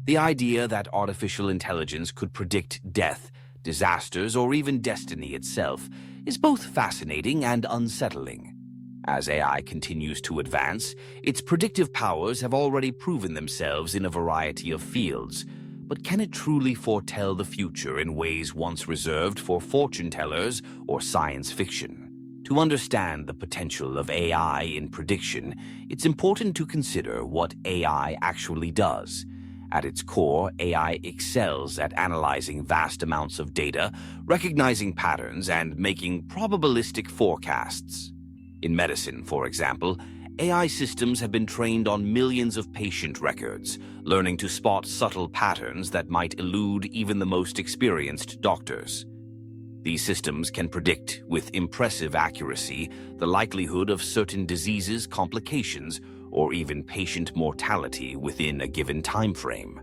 The idea that artificial intelligence could predict death, disasters, or even destiny itself is both fascinating and unsettling. As AI continues to advance, its predictive powers have already proven themselves in a variety of fields. But can it truly foretell the future in ways once reserved for fortune tellers or science fiction? To understand the potential of AI in prediction, it's important to consider what AI actually does. At its core, AI excels at analyzing vast amounts of data, recognizing patterns, and making probabilistic forecasts. In medicine, for example, AI systems have been trained on millions of patient records, learning to spot subtle patterns that might elude even the most experienced doctors. These systems can predict, with impressive accuracy, the likelihood of certain diseases, complications, or even patient mortality within a given time frame.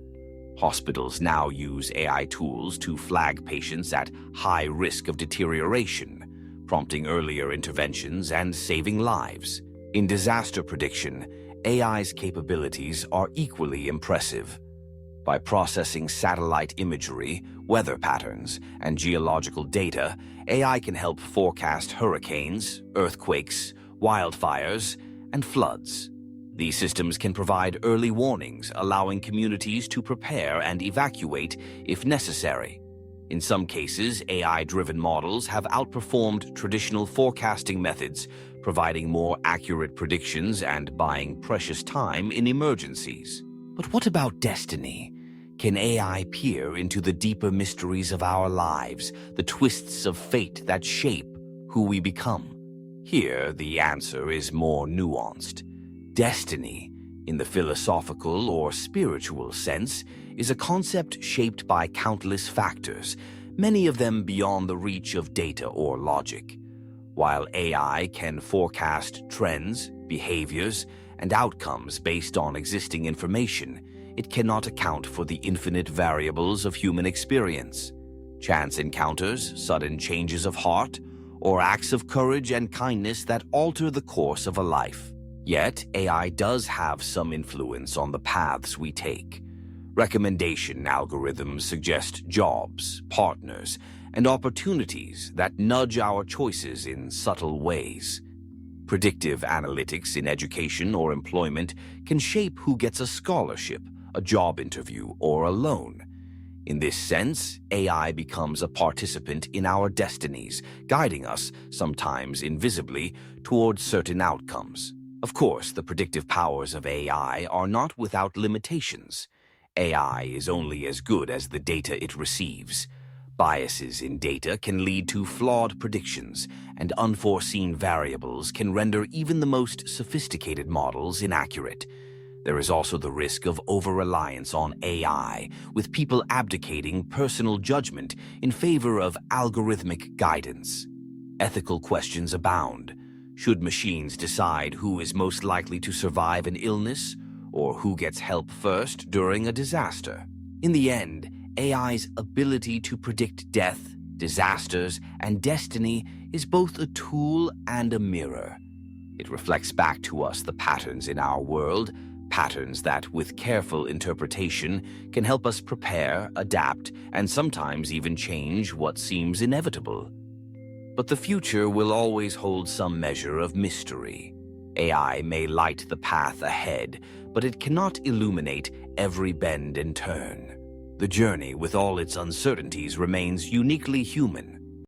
Hospitals now use AI tools to flag patients at high risk of deterioration, prompting earlier interventions and saving lives. In disaster prediction, AI's capabilities are equally impressive. By processing satellite imagery, weather patterns, and geological data, AI can help forecast hurricanes, earthquakes, wildfires, and floods. These systems can provide early warnings, allowing communities to prepare and evacuate if necessary. In some cases, AI-driven models have outperformed traditional forecasting methods, providing more accurate predictions and buying precious time in emergencies. But what about destiny? Can AI peer into the deeper mysteries of our lives, the twists of fate that shape who we become? Here, the answer is more nuanced. Destiny, in the philosophical or spiritual sense, is a concept shaped by countless factors, many of them beyond the reach of data or logic. While AI can forecast trends, behaviors, and outcomes based on existing information, it cannot account for the infinite variables of human experience. Chance encounters, sudden changes of heart, or acts of courage and kindness that alter the course of a life. Yet, AI does have some influence on the paths we take. Recommendation algorithms suggest jobs, partners, and opportunities that nudge our choices in subtle ways. Predictive analytics in education or employment can shape who gets a scholarship, a job interview, or a loan. In this sense, AI becomes a participant in our destinies, guiding us, sometimes invisibly, towards certain outcomes. Of course, the predictive powers of AI are not without limitations. AI is only as good as the data it receives. Biases in data can lead to flawed predictions, and unforeseen variables can render even the most sophisticated models inaccurate. There is also the risk of over-reliance on AI, with people abdicating personal judgment in favor of algorithmic guidance. Ethical questions abound. Should machines decide who is most likely to survive an illness, or who gets help first during a disaster? In the end, AI's ability to predict death, disasters, and destiny is both a tool and a mirror. It reflects back to us the patterns in our world, patterns that, with careful interpretation, can help us prepare, adapt, and sometimes even change what seems inevitable. But the future will always hold some measure of mystery. AI may light the path ahead, but it cannot illuminate every bend and turn. The journey, with all its uncertainties, remains uniquely human.